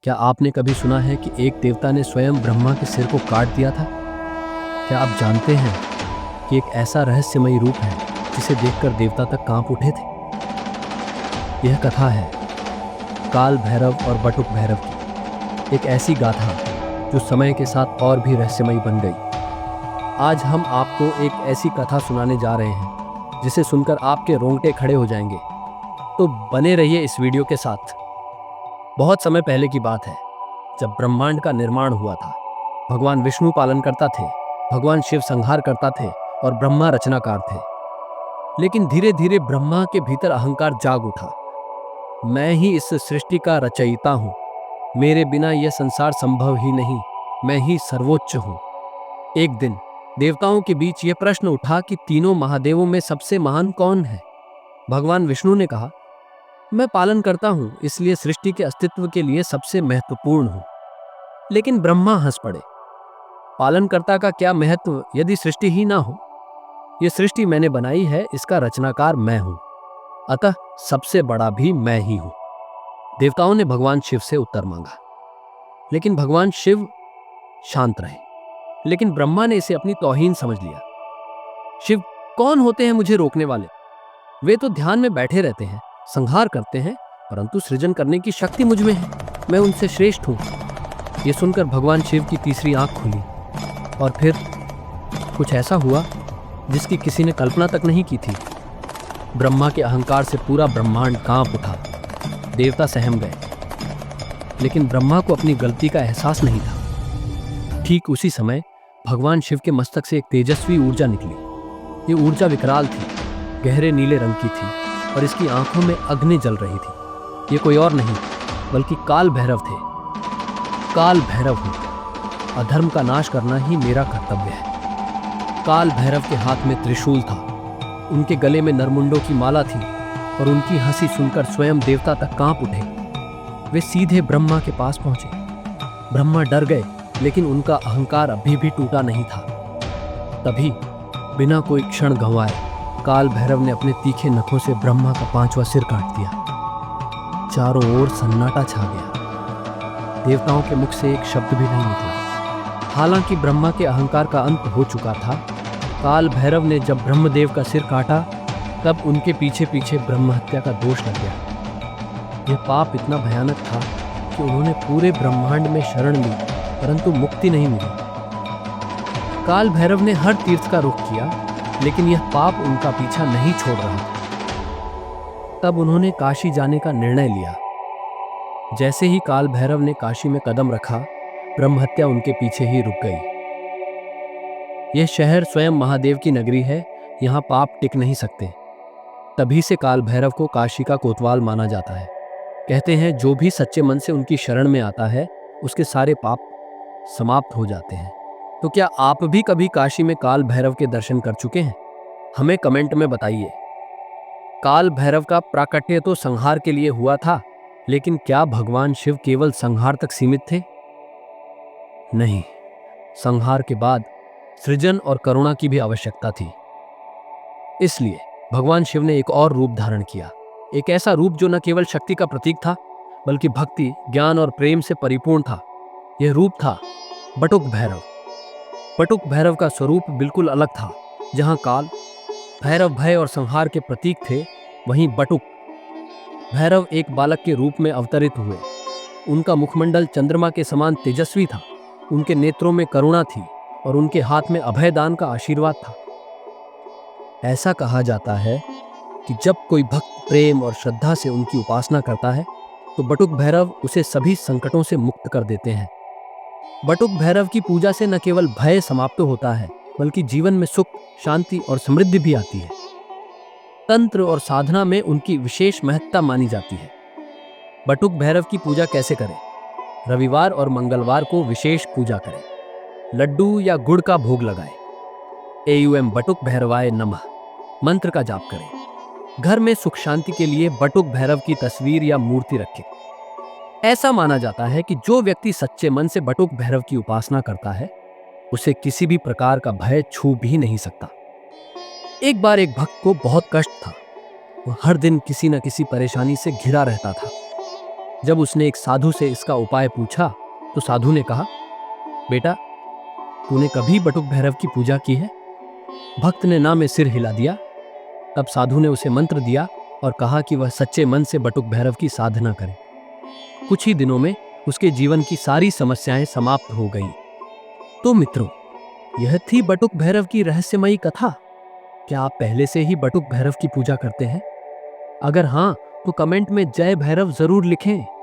क्या आपने कभी सुना है कि एक देवता ने स्वयं ब्रह्मा के सिर को काट दिया था? क्या आप जानते हैं कि एक ऐसा रहस्यमयी रूप है जिसे देखकर देवता तक कांप उठे थे? यह कथा है काल भैरव और बटुक भैरव की, एक ऐसी गाथा जो समय के साथ और भी रहस्यमयी बन गई। आज हम आपको एक ऐसी कथा सुनाने जा रहे हैं जिसे सुनकर आपके रोंगटे खड़े हो जाएंगे। तो बने रहिए इस वीडियो के साथ। बहुत समय पहले की बात है, जब ब्रह्मांड का निर्माण हुआ था। भगवान विष्णु पालन करता थे, भगवान शिव संहार करता थे और ब्रह्मा रचनाकार थे। लेकिन धीरे धीरे ब्रह्मा के भीतर अहंकार जाग उठा। मैं ही इस सृष्टि का रचयिता हूं, मेरे बिना यह संसार संभव ही नहीं, मैं ही सर्वोच्च हूं। एक दिन देवताओं के बीच यह प्रश्न उठा कि तीनों महादेवों में सबसे महान कौन है। भगवान विष्णु ने कहा, मैं पालन करता हूं, इसलिए सृष्टि के अस्तित्व के लिए सबसे महत्वपूर्ण हूं। लेकिन ब्रह्मा हंस पड़े, पालनकर्ता का क्या महत्व यदि सृष्टि ही ना हो। यह सृष्टि मैंने बनाई है, इसका रचनाकार मैं हूं, अतः सबसे बड़ा भी मैं ही हूं। देवताओं ने भगवान शिव से उत्तर मांगा, लेकिन भगवान शिव शांत रहे। लेकिन ब्रह्मा ने इसे अपनी तौहीन समझ लिया। शिव कौन होते हैं मुझे रोकने वाले? वे तो ध्यान में बैठे रहते हैं, संहार करते हैं, परंतु सृजन करने की शक्ति मुझ में है, मैं उनसे श्रेष्ठ हूं। यह सुनकर भगवान शिव की तीसरी आंख खुली और फिर कुछ ऐसा हुआ जिसकी किसी ने कल्पना तक नहीं की थी। ब्रह्मा के अहंकार से पूरा ब्रह्मांड कांप उठा। देवता सहम गए, लेकिन ब्रह्मा को अपनी गलती का एहसास नहीं था। ठीक उसी समय भगवान शिव के मस्तक से एक तेजस्वी ऊर्जा निकली। ये ऊर्जा विकराल थी, गहरे नीले रंग की थी और इसकी आंखों में अग्नि जल रही थी। ये कोई और नहीं बल्कि काल भैरव थे। काल भैरव हूं, अधर्म का नाश करना ही मेरा कर्तव्य है। काल भैरव के हाथ में त्रिशूल था, उनके गले में नरमुंडों की माला थी और उनकी हंसी सुनकर स्वयं देवता तक कांप उठे। वे सीधे ब्रह्मा के पास पहुंचे। ब्रह्मा डर गए, लेकिन उनका अहंकार अभी भी टूटा नहीं था। तभी बिना कोई क्षण गंवाए काल भैरव ने अपने तीखे नखों से ब्रह्मा का 5वां सिर काट दिया। चारों ओर सन्नाटा छा गया। देवताओं के मुख से एक शब्द भी नहीं निकला। हालांकि ब्रह्मा के अहंकार का अंत हो चुका था। काल भैरव ने जब ब्रह्मदेव का सिर काटा, तब उनके पीछे पीछे ब्रह्म हत्या का दोष लग गया। यह पाप इतना भयानक था कि उन्होंने पूरे ब्रह्मांड में शरण ली, परंतु मुक्ति नहीं मिली। काल भैरव ने हर तीर्थ का रुख किया, लेकिन यह पाप उनका पीछा नहीं छोड़ रहा था। तब उन्होंने काशी जाने का निर्णय लिया। जैसे ही काल भैरव ने काशी में कदम रखा, ब्रह्महत्या उनके पीछे ही रुक गई। यह शहर स्वयं महादेव की नगरी है, यहाँ पाप टिक नहीं सकते। तभी से काल भैरव को काशी का कोतवाल माना जाता है। कहते हैं जो भी सच्चे मन से उनकी शरण में आता है, उसके सारे पाप समाप्त हो जाते हैं। तो क्या आप भी कभी काशी में काल भैरव के दर्शन कर चुके हैं? हमें कमेंट में बताइए। काल भैरव का प्राकट्य तो संहार के लिए हुआ था, लेकिन क्या भगवान शिव केवल संहार तक सीमित थे? नहीं, संहार के बाद सृजन और करुणा की भी आवश्यकता थी। इसलिए भगवान शिव ने एक और रूप धारण किया, एक ऐसा रूप जो न केवल शक्ति का प्रतीक था, बल्कि भक्ति, ज्ञान और प्रेम से परिपूर्ण था। यह रूप था बटुक भैरव। बटुक भैरव का स्वरूप बिल्कुल अलग था। जहां काल भैरव भय और संहार के प्रतीक थे, वहीं बटुक भैरव एक बालक के रूप में अवतरित हुए। उनका मुखमंडल चंद्रमा के समान तेजस्वी था, उनके नेत्रों में करुणा थी और उनके हाथ में अभयदान का आशीर्वाद था। ऐसा कहा जाता है कि जब कोई भक्त प्रेम और श्रद्धा से उनकी उपासना करता है, तो बटुक भैरव उसे सभी संकटों से मुक्त कर देते हैं। बटुक भैरव की पूजा से न केवल भय समाप्त होता है, बल्कि जीवन में सुख, शांति और समृद्धि भी आती है। तंत्र और साधना में उनकी विशेष महत्ता मानी जाती है। बटुक भैरव की पूजा कैसे करें? रविवार और मंगलवार को विशेष पूजा करें। लड्डू या गुड़ का भोग लगाएं। एयूएम बटुक भैरवाय नमः मंत्र का जाप करें। घर में सुख शांति के लिए बटुक भैरव की तस्वीर या मूर्ति रखें। ऐसा माना जाता है कि जो व्यक्ति सच्चे मन से बटुक भैरव की उपासना करता है, उसे किसी भी प्रकार का भय छू भी नहीं सकता। एक बार एक भक्त को बहुत कष्ट था। वह हर दिन किसी न किसी परेशानी से घिरा रहता था। जब उसने एक साधु से इसका उपाय पूछा तो साधु ने कहा, बेटा, तूने कभी बटुक भैरव की पूजा की है? भक्त ने ना में सिर हिला दिया। तब साधु ने उसे मंत्र दिया और कहा कि वह सच्चे मन से बटुक भैरव की साधना करे। कुछ ही दिनों में उसके जीवन की सारी समस्याएं समाप्त हो गईं। तो मित्रों, यह थी बटुक भैरव की रहस्यमयी कथा। क्या आप पहले से ही बटुक भैरव की पूजा करते हैं? अगर हाँ, तो कमेंट में जय भैरव जरूर लिखें।